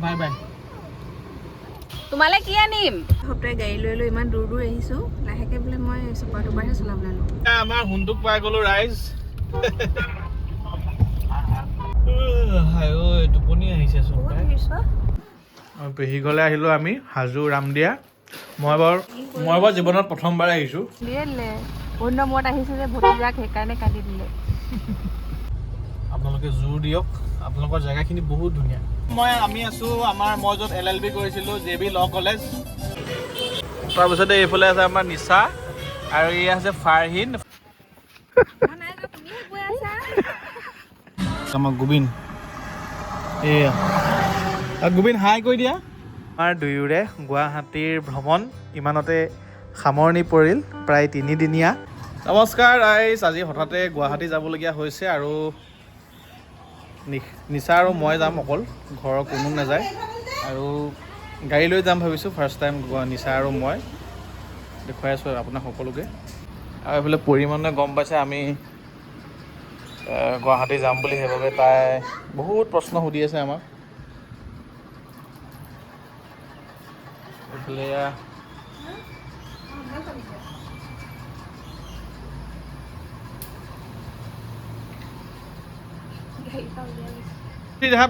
Bye bye তোমালে কি আনিম সপ্তাহে গাড়ী লৈ লৈ ইমান দূৰ দূৰ আহিছো লাহেকে বোলে মই চুপাৰ টুপাৰহে চলাবলৈ ল'লো আমাৰ হুন্দুক পাই গলো ৰাইজ হাই ঐ টোপনি আহিছে চোন মই পেহী ঘৰলৈ আহিলোঁ আমি হাজো ৰামদিয়া মই বাৰু জীৱনত প্ৰথমবাৰ আহিছোঁ দিলে বহুত দিনৰ মূৰত আহিছে যে ভতিজাক সেইকাৰণে কাটি দিলে আপোনালোকে জোৰ দিয়ক আপোনালোকৰ জেগাখিনি বহুত ধুনীয়া আমি আছোঁ মই য'ত LLB কৰিছিলোঁ JB ল কলেজ তাৰপিছতে এইফালে আছে আমাৰ নিচা আৰু এই আছে ফাৰহিন আমাৰ গোবিন এয়া গোবিন হাই কৈ দিয়া আমাৰ দুয়োৰে গুৱাহাটীৰ ভ্ৰমণ ইমানতে সামৰণি পৰিল প্ৰায় 3 দিনীয়া নমস্কাৰ ৰাইজ আজি হঠাতে গুৱাহাটী যাবলগীয়া হৈছে আৰু নিচা আৰু মই যাম অকল ঘৰৰ কোনো নাযায় আৰু গাড়ী লৈ যাম ভাবিছোঁ ফাৰ্ষ্ট টাইম নিচা আৰু মই দেখুৱাই আছোঁ আপোনাক সকলোকে আৰু এইফালে পৰিমাণে গম পাইছে আমি গুৱাহাটী যাম বুলি সেইবাবে তাই বহুত প্ৰশ্ন সুধি আছে আমাক এইফালে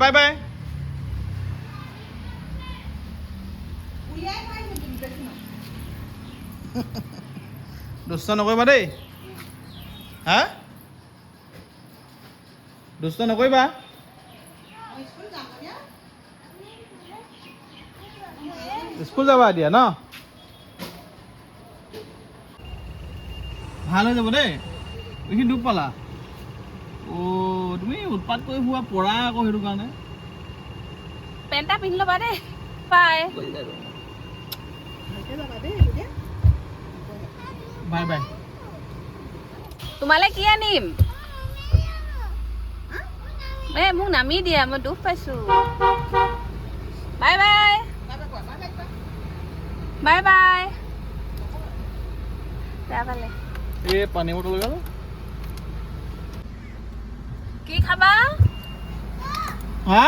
বাই বাই দুষ্ট নকৰিবা দেই হা দুষ্ট নকৰিবা স্কুল যাবা এতিয়া ন ভাল হৈ যাব দেই এইখিনি দুখ পালা তুমি উৎপাত কৰি হোৱা পৰা আকৌ সেইটো কাৰণে পেণ্টটা পিন্ধি ল'বা দেই বাই বাই বাই তোমালে কি আনিম মোক নামি দিয়া মই দুখ পাইছো বাই বাই বাই বাই বেয়া পালে এই পানী বটল লগাব কি খাবা হা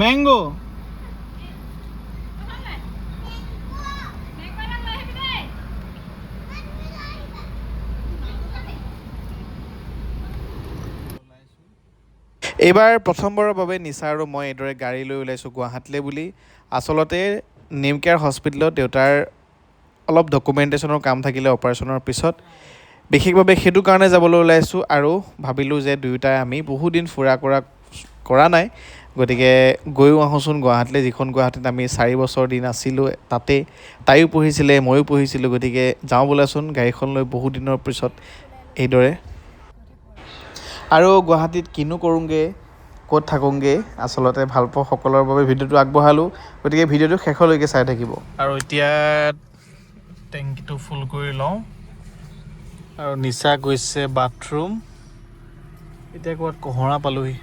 মেংগো এইবাৰ প্ৰথমবাৰৰ বাবে নিচা আৰু মই এইদৰে গাড়ী লৈ ওলাইছোঁ গুৱাহাটীলৈ বুলি আচলতে নিম কেয়াৰ হস্পিটেলত দেউতাৰ অলপ ডকুমেণ্টেশ্যনৰ কাম থাকিলে অপাৰেশ্যনৰ পিছত বিশেষভাৱে সেইটো কাৰণে যাবলৈ ওলাইছোঁ আৰু ভাবিলোঁ যে দুয়োটাই আমি বহুদিন ফুৰা কৰা নাই গতিকে গৈও আহোঁচোন গুৱাহাটীলৈ যিখন গুৱাহাটীত আমি 4 বছৰ দিন আছিলোঁ তাতে তাইও পঢ়িছিলে ময়ো পঢ়িছিলোঁ গতিকে যাওঁ বোলাচোন গাড়ীখন লৈ বহুত দিনৰ পিছত এইদৰে আৰু গুৱাহাটীত কিনো কৰোঁগৈ ক'ত থাকোঁগৈ আচলতে ভালপোৱাসকলৰ বাবে ভিডিঅ'টো আগবঢ়ালোঁ গতিকে ভিডিঅ'টো শেষলৈকে চাই থাকিব আৰু এতিয়া টেংকিটো ফুল কৰি লওঁ আৰু নিচা গৈছে বাথৰুম এতিয়া ক'ৰবাত কহৰা পালোহি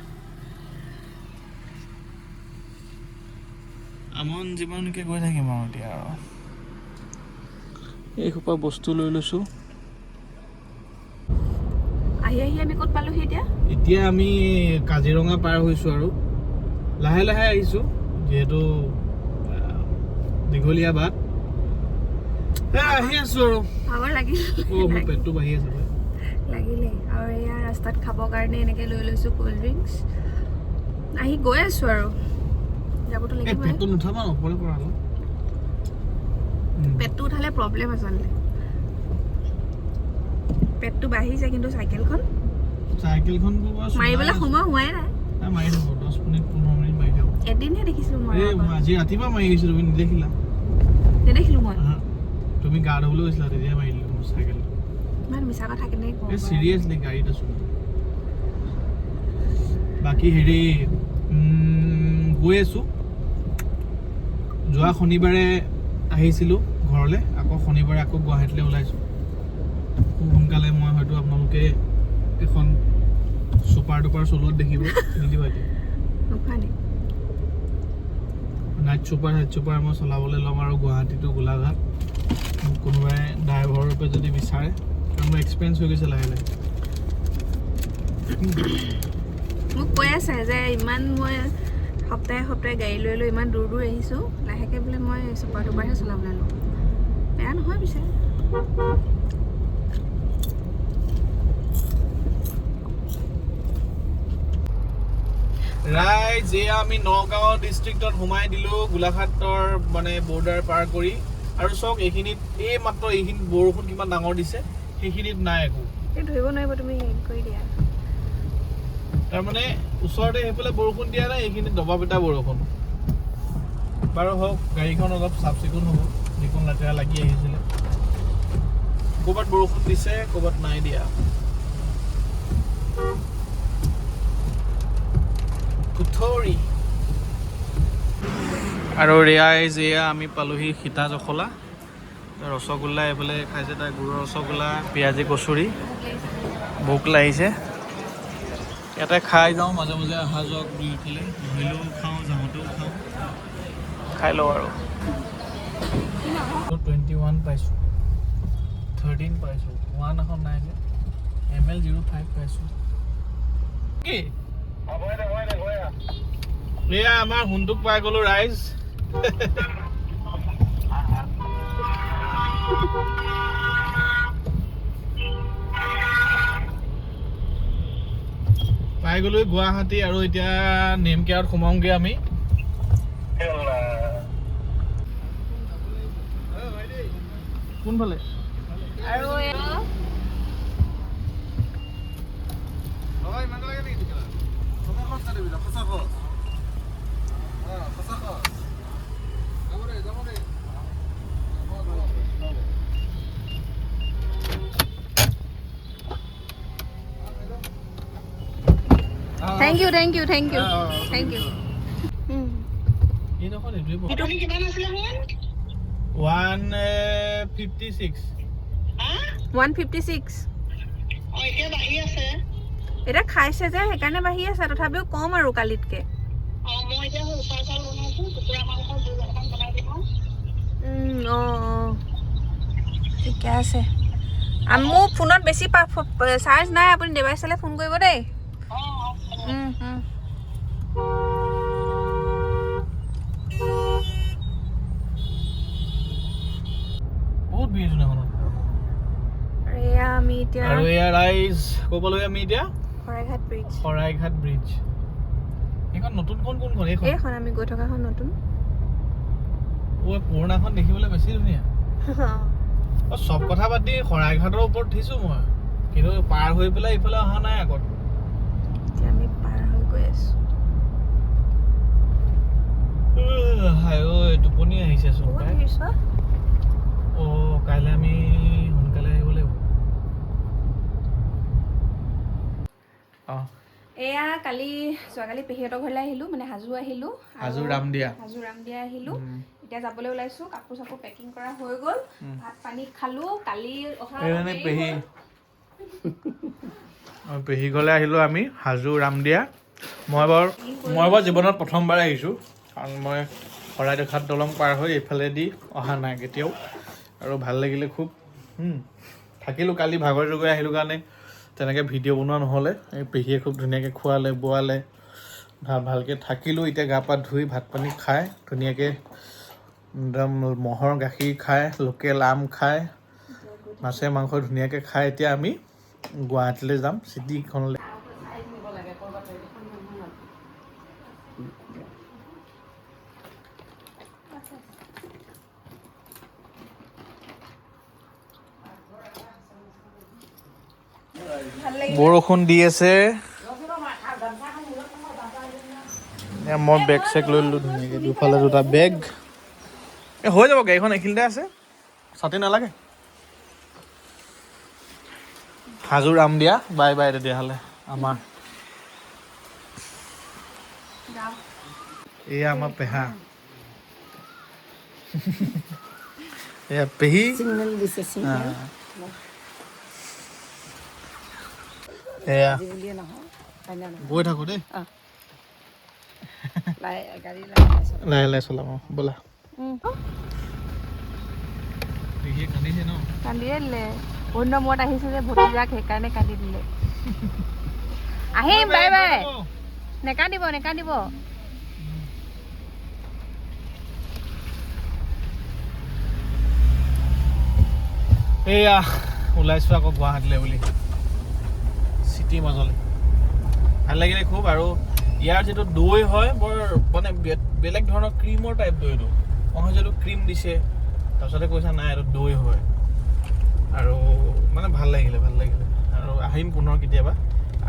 আমন জীৱনকৈ গৈ থাকিম আৰু এতিয়া আৰু এইসোপা বস্তু লৈ লৈছোঁ আহি আমি ক'ত পালোহি এতিয়া আমি কাজিৰঙা পাৰ হৈছোঁ আৰু লাহে লাহে আহিছোঁ যিহেতু দীঘলীয়া বাট আহি আছোঁ আৰু ভাগৰ লাগিল মোৰ পেটটো বাঢ়ি আছে লাগিলে আৰু এয়া ৰাস্তাত খাবৰ কাৰণে এনেকৈ লৈ লৈছোঁ ক'ল্ড ড্ৰিংকছ আহি গৈ আছোঁ আৰু যাবতো লাগিব পেটটো নুঠাবা ওপৰে পৰা পেটটো উঠালে প্ৰব্লেম আচলতে পেটটো বাঢ়িছে কিন্তু চাইকেলখন মাৰিবলৈ সময় হোৱাই নাই মাৰি থাকোঁ 10 মিনিট 15 মিনিট মাৰি থাকোঁ এদিনহে দেখিছিলোঁ মই আজি ৰাতিপুৱা মাৰি আহিছোঁ তুমি নেদেখিলোঁ মই তুমি গা ধুবলৈ গৈছিলা তেতিয়া মাৰি দিলোঁ মোৰ চাইকেলটো ইমান মিছা কথা কেনেকৈ কওঁ চিৰিয়াছলি গাড়ীত আছোঁ বাকী হেৰি গৈ আছোঁ যোৱা শনিবাৰে আহিছিলোঁ ঘৰলৈ আকৌ শনিবাৰে আকৌ গুৱাহাটীলৈ ওলাইছোঁ খুব সোনকালে মই হয়তো আপোনালোকে এখন ছুপাৰ টুপাৰ চলোৱাত দেখিব নিদিব এতিয়া নাইট ছুপাৰ মই চলাবলৈ ল'ম আৰু গুৱাহাটীটো গোলাঘাট কোনোবাই ড্ৰাইভাৰৰ ৰূপে যদি বিচাৰে কাৰণ মোৰ এক্সপেৰিয়েঞ্চ হৈ গৈছে লাহে লাহে মোক কৈ আছে যে ইমান মই সপ্তাহে সপ্তাহে গাড়ী লৈ লৈ ইমান দূৰ দূৰ আহিছোঁ, লাহেকৈ বোলে মই চুপাৰ টুপাৰহে চলাবলৈ লওঁ। বেয়া নহয় পিছে। ৰাইজ এয়া আমি নগাঁও ডিষ্ট্ৰিক্টত সোমাই দিলোঁ, গোলাঘাটৰ মানে বৰ্ডাৰ পাৰ কৰি। আৰু চাওক এইখিনিত মাত্ৰ এইখিনিত বৰষুণ কিমান ডাঙৰ দিছে, সেইখিনিত নাই একো। এই ধৰিব নোৱাৰিব, তুমি হেৰি কৰি দিয়া। তাৰমানে ওচৰতে সেইফালে বৰষুণ দিয়া নাই, এইখিনি দবা পিটা বৰষুণ। বাৰু হওক, গাড়ীখন অলপ চাফ চিকুণ হ'ব, যিখন লেতেৰা লাগি আহিছিলে। ক'ৰবাত বৰষুণ দিছে, ক'ৰবাত নাই দিয়া। কুঠৰি আৰু ৰেয়াইজ এয়া আমি পালোহি সীতা জখলা। ৰসগোল্লা এইফালে খাইছে, তাৰ গুড়ৰ ৰসগোল্লা, পিঁয়াজী কচুৰি। ভোক লাগিছে, ইয়াতে খাই যাওঁ, মাজে মাজে অহা যোৱা কৰি উঠিলে নহ'লেও খাওঁ, যাওঁতেও খাওঁ, খাই লওঁ আৰু। 21 পাইছোঁ, 13 পাইছোঁ, 1 এখন নাই যে, ML05 পাইছোঁ। কি এয়া আমাৰ সোণটোক পাই গ'লো ৰাইজ। পাই গ'লো গুৱাহাটী, আৰু এতিয়া নেমকেয়াৰত সোমাওঁগৈ আমি। কোনফালে? আৰু thank you thank you thank you thank you. এইডোখৰ এইটোৱে কিমান আছিলে? 156। 156। এতিয়া খাইছে যে সেইকাৰণে বাঢ়ি আছে, তথাপিও কম আৰু কালিতকে। ঠিকে আছে। মোৰ ফোনত বেছি চাৰ্জ নাই, আপুনি দেৱাই চালে ফোন কৰিব দেই। বহুত ভিৰ এখনত। এয়া আমি এতিয়া, আৰু এয়া ৰাইজ ক'বলৈ আমি এতিয়া শৰাইঘাট ব্ৰিজ। শৰাইঘাট ব্ৰিজ। এইখন নতুনখন কোনখন? এইখন আমি গৈ থকাখন নতুন। পুৰণাখন দেখিবলৈ বেছি ধুনীয়া। চব কথা বাদ দি শৰাইঘাটৰ ওপৰত উঠিছোঁ মই, কিন্তু পাৰ হৈ পেলাই ইফালে অহা নাই আগত। এতিয়া আমি পাৰ হৈ গৈ আছোঁ। টোপনি আহিছে চোন। বহুত ভিৰ চোৱা। কাইলৈ আমি সোনকালে আহিব লাগিব। এয়া যোৱাকালি পেহীহঁতৰ ঘৰলৈ আহিলোঁ, মানে হাজো আহিলোঁ, হাজো ৰামদিয়া আহিলোঁ। এতিয়া যাবলৈ ওলাইছোঁ, কাপোৰ চাপোৰ পেকিং কৰা হৈ গ'ল, ভাত পানী খালোঁ। কালি পেহী ঘৰলৈ আহিলোঁ আমি, হাজো ৰামদিয়া। মই বাৰু জীৱনত প্ৰথমবাৰ আহিছোঁ, কাৰণ মই শৰাইঘাট দলং পাৰ হৈ এইফালেদি অহা নাই কেতিয়াও, আৰু ভাল লাগিলে খুব। থাকিলোঁ কালি, ভাগৰ জোগৰে আহিলোঁ কাৰণে তেনেকৈ ভিডিঅ' বনোৱা নহ'লে। এই পেহীয়ে খুব ধুনীয়াকৈ খোৱালে বোৱালে, ভালকৈ থাকিলোঁ। এতিয়া গা পা ধুই ভাত পানী খাই ধুনীয়াকৈ একদম ম'হৰ গাখীৰ খাই, লোকেল আম খাই, মাছে মাংস ধুনীয়াকৈ খাই এতিয়া আমি গুৱাহাটীলৈ যাম, চিটিখনলৈ। বৰষুণ দি আছে, মই বেগ চেগ লৈ ল'লোঁ ধুনীয়াকৈ, দুফালে দুটা বেগ। হৈ যাব, গাড়ীখন এইখিনিতে আছে, ছাতি নালাগে। হাজো ৰামদিয়া, বাই বাই তেতিয়াহ'লে আমাৰ। এয়া আমাৰ পেহা, এয়া পেহী। এয়া গৈ থাকোঁ দেই, লাহে লাহে চলাম। ব'লা। কান্দিছে ন? কান্দিয়ে দিলে, বহুত দিনৰ মূৰত আহিছে যে ভতিজাক, সেইকাৰণে কান্দি দিলে। আহিম, বাই বাই। নেকান্দিব। এয়া ওলাইছোঁ আকৌ গুৱাহাটীলৈ বুলি চিটিৰ মাজলৈ ভাল লাগিলে খুব আৰু ইয়াৰ যিটো দৈ হয় বৰ মানে বেলেগ ধৰণৰ ক্ৰীমৰ টাইপ দৈটো মই ভাবিছিলোঁ ক্ৰীম দিছে তাৰপিছতে কৈছা নাই এইটো দৈ হয় আৰু মানে ভাল লাগিলে আৰু আহিম পুনৰ কেতিয়াবা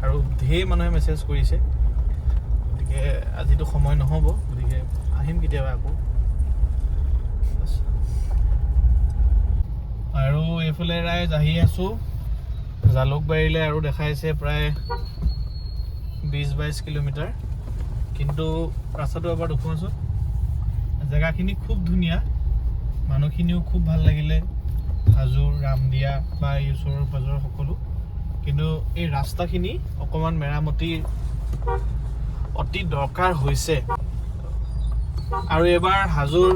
আৰু ঢেৰ মানুহে মেছেজ কৰিছে গতিকে আজিতো সময় নহ'ব গতিকে আহিম কেতিয়াবা আকৌ আৰু এইফালে ৰাইজ আহি আছোঁ জালুকবাৰীলৈ আৰু দেখাইছে প্ৰায় 20-22 কিলোমিটাৰ কিন্তু ৰাস্তাটো এবাৰ দেখুৱাচোন জেগাখিনি খুব ধুনীয়া মানুহখিনিও খুব ভাল লাগিলে হাজোৰ ৰামদিয়া বা এই ওচৰৰ পাজৰৰ সকলো কিন্তু এই ৰাস্তাখিনি অকণমান মেৰামতিৰ অতি দৰকাৰ হৈছে আৰু এবাৰ হাজোৰ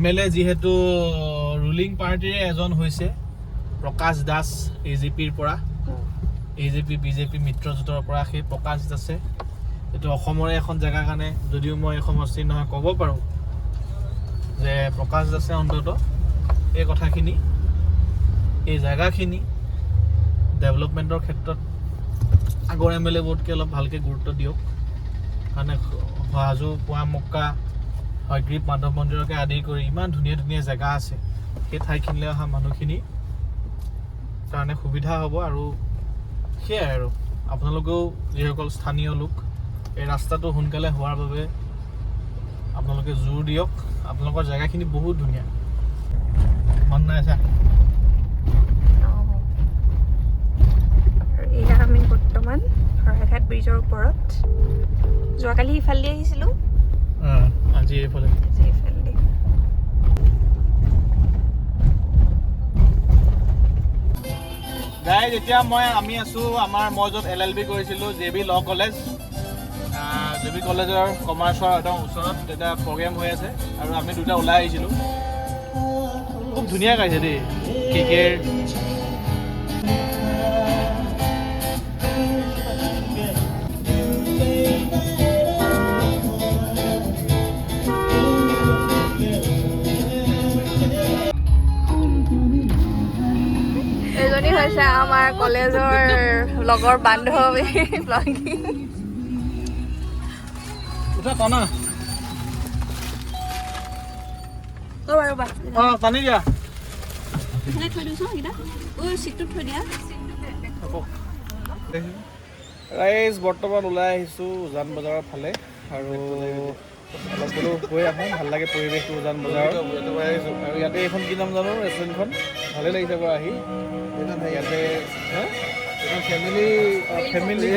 MLA যিহেতু ৰুলিং পাৰ্টিৰে এজন হৈছে প্ৰকাশ দাস AJPৰ পৰা AJP BJP মিত্ৰজোঁটৰ পৰা সেই প্ৰকাশ দাসে এইটো অসমৰে এখন জেগাৰ কাৰণে যদিও মই এই সমষ্টিৰ নহয় ক'ব পাৰোঁ যে প্ৰকাশ দাসে অন্তত এই কথাখিনি এই জেগাখিনি ডেভেলপমেণ্টৰ ক্ষেত্ৰত আগৰ MLA বোৰতকৈ অলপ ভালকৈ গুৰুত্ব দিয়ক মানে হাজো পুৱামক্কা হয়গ্ৰীৱ মাধৱ মন্দিৰকে আদি কৰি ইমান ধুনীয়া ধুনীয়া জেগা আছে সেই ঠাইখিনিলৈ অহা মানুহখিনি কাৰণে সুবিধা হ'ব আৰু সেয়াই আৰু আপোনালোকেও যিসকল স্থানীয় লোক এই ৰাস্তাটো সোনকালে হোৱাৰ বাবে আপোনালোকে জোৰ দিয়ক আপোনালোকৰ জেগাখিনি বহুত ধুনীয়া মন নাই আছে এয়া আমি বৰ্তমান শৰাইঘাট ব্ৰিজৰ ওপৰত যোৱাকালি ইফালে আহিছিলোঁ আজি এইফালে ইফালে গাইজ এতিয়া আমি আছোঁ মই য'ত LLB কৰিছিলোঁ JB ল কলেজ JB কলেজৰ কমাৰ্চৰ একদম ওচৰত এটা প্ৰগ্ৰেম হৈ আছে আৰু আমি দুটা ওলাই আহিছিলোঁ খুব ধুনীয়া গাইছে দেই কেকেৰ এজনী হৈছে আমাৰ কলেজৰ লগৰ বান্ধৱী ব্লগিং উঠা টানা টানি দিয়া থৈ দিছোঁ এইকেইটা চিটটোত থৈ দিয়া ৰাইজ বৰ্তমান ওলাই আহিছোঁ উজান বজাৰৰ ফালে আৰু অলপ বোলো গৈ আহোঁ ভাল লাগে পৰিৱেশটো উজান বজাৰত আৰু ইয়াতে এইখন কি নাম জানো ৰেষ্টুৰেণ্টখন ভালেই লাগিছে বাৰু আহি ইয়াতে ফেমিলি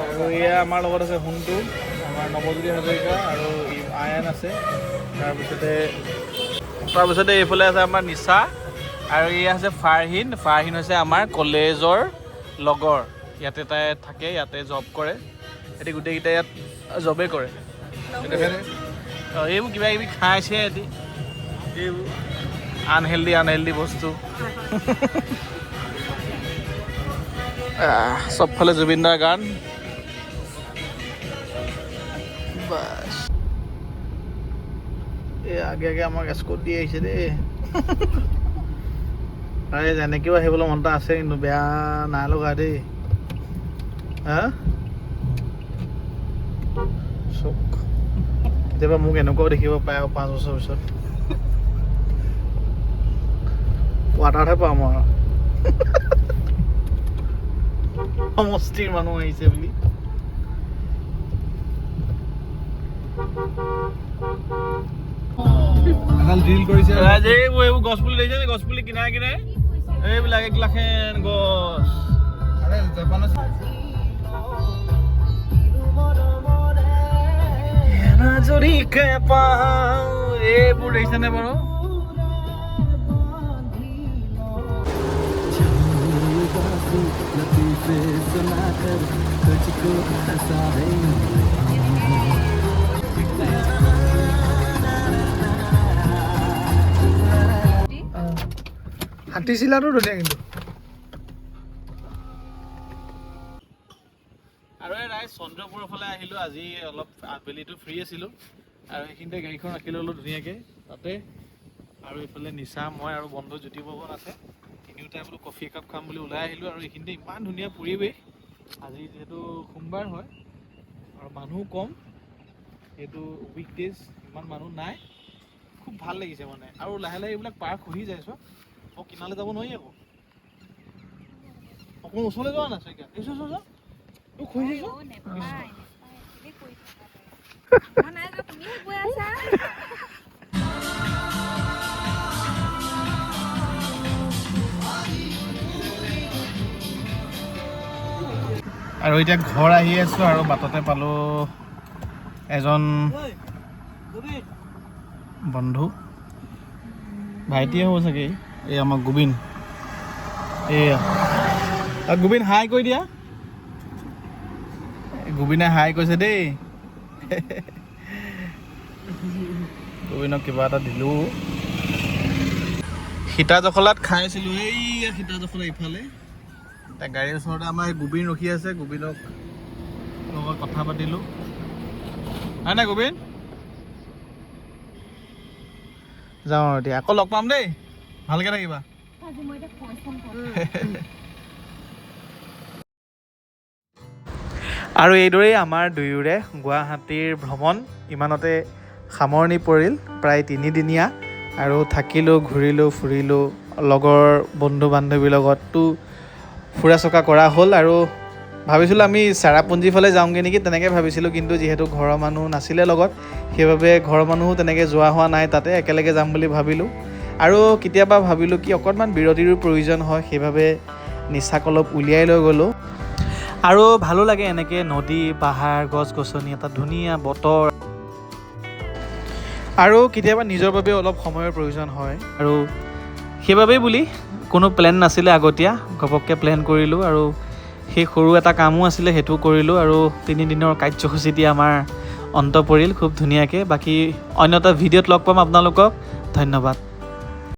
আৰু এয়া আমাৰ লগত আছে সোণটো আমাৰ নৱজ্যোতি হাজৰিকা আৰু আয়ান আছে তাৰপিছতে এইফালে আছে আমাৰ নিচা আৰু এই আছে ফাৰহিন হৈছে আমাৰ কলেজৰ লগৰ ইয়াতে তাই থাকে ইয়াতে জব কৰে সিহঁতি গোটেইকেইটা ইয়াত জবেই কৰে এইবোৰ কিবা কিবি খাইছে সিহঁতি এইবোৰ আনহেল্ডি বস্তু চবফালে জুবিনদাৰ গান বাছ এই আগে আমাক এস্কৰ্ট দি আহিছে দেই আৰে যেনেকৈও আহিবলৈ মন এটা আছে কিন্তু বেয়া নাই লগা দেই হা চক কেতিয়াবা মোক এনেকুৱাও দেখিব পায় আৰু 5 বছৰ পিছত কোৱাৰ্টাৰতহে পাম আৰু সমষ্টিৰ মানুহ আহিছে বুলি ড্ৰিল কৰিছে এইবোৰ গছপুলি দেখিছে নে গছপুলি কিনাৰে কিনাৰে এইবিলাক 1 লাখেন গছ যদি পাওঁ এইবোৰ দেখিছেনে বাৰু হাতীচিলাটো ধুনীয়া কিন্তু আৰু এই ৰাইজ চন্দ্ৰপুৰৰ ফালে আহিলোঁ আজি অলপ আবেলিটো ফ্ৰী আছিলোঁ আৰু এইখিনিতে গাড়ীখন ৰাখি ল'লোঁ ধুনীয়াকৈ তাতে। আৰু এইফালে নিচা, মই আৰু বন্ধু জ্যোতি পৱন আছে, তিনিওটাই বোলো কফি একাপ খাম বুলি ওলাই আহিলোঁ। আৰু এইখিনিতে ইমান ধুনীয়া পৰিৱেশ, আজি যিহেতু সোমবাৰ হয় আৰু মানুহ কম, এইটো উইকডেজ, ইমান মানুহ নাই, খুব ভাল লাগিছে মানে। আৰু লাহে লাহে এইবিলাক পাৰ খহি যায় চোৱা, মই কিনালে যাব নোৱাৰি আকৌ, অকণমান ওচৰলৈ যোৱা নাই চইকা, এই চোৱা চোৱা তোক খহিছে তুমিহে গৈ আছা। আৰু এতিয়া ঘৰ আহি আছোঁ আৰু বাটতে পালোঁ এজন বন্ধু, ভাইটিয়ে হ'ব চাগে, এই আমাৰ গোবিন। এয়া গোবিন হাই কৈ দিয়া, গোবিনে হাই কৈছে দেই। গোবিনক কিবা এটা দিলোঁ। সীতা জখলাত খাইছিলোঁ, এইয়া সীতা জখলা ইফালে। এতিয়া গাড়ীৰ ওচৰতে আমাৰ গোবিন ৰখি আছে, গোবিনক লগত কথা পাতিলোঁ। হয় নাই গোবিন? যাওঁ আৰু এতিয়া, আকৌ লগ পাম দেই, ভালকৈ থাকিবা। আৰু এইদৰেই আমাৰ দুয়োৰে গুৱাহাটীৰ ভ্ৰমণ ইমানতে সামৰণি পৰিল, প্ৰায় 3 দিনীয়া। আৰু থাকিলোঁ, ঘূৰিলোঁ, ফুৰিলোঁ, লগৰ বন্ধু বান্ধৱীৰ লগততো ফুৰা চকা কৰা হ'ল। আৰু ভাবিছিলোঁ আমি চেৰাপুঞ্জীৰ ফালে যাওঁগৈ নেকি, তেনেকৈ ভাবিছিলোঁ, কিন্তু যিহেতু ঘৰৰ মানুহ নাছিলে লগত, সেইবাবে ঘৰৰ মানুহো তেনেকৈ যোৱা হোৱা নাই, তাতে একেলগে যাম বুলি ভাবিলোঁ। আৰু কেতিয়াবা ভাবিলোঁ কি অকণমান বিৰতিৰো প্ৰয়োজন হয়, সেইবাবে নিচাক অলপ উলিয়াই লৈ গ'লোঁ। আৰু ভালো লাগে এনেকৈ নদী, পাহাৰ, গছ গছনি, এটা ধুনীয়া বতৰ। আৰু কেতিয়াবা নিজৰ বাবে অলপ সময়ৰ প্ৰয়োজন হয়, আৰু সেইবাবেই বুলি কোনো প্লেন নাছিলে আগতীয়া, ঘপককৈ প্লেন কৰিলোঁ। আৰু সেই সৰু এটা কামো আছিলে, সেইটোও কৰিলোঁ। আৰু 3 দিনৰ কাৰ্যসূচীটি আমাৰ অন্ত পৰিল খুব ধুনীয়াকৈ। বাকী অন্য এটা ভিডিঅ'ত লগ পাম আপোনালোকক, ধন্যবাদ।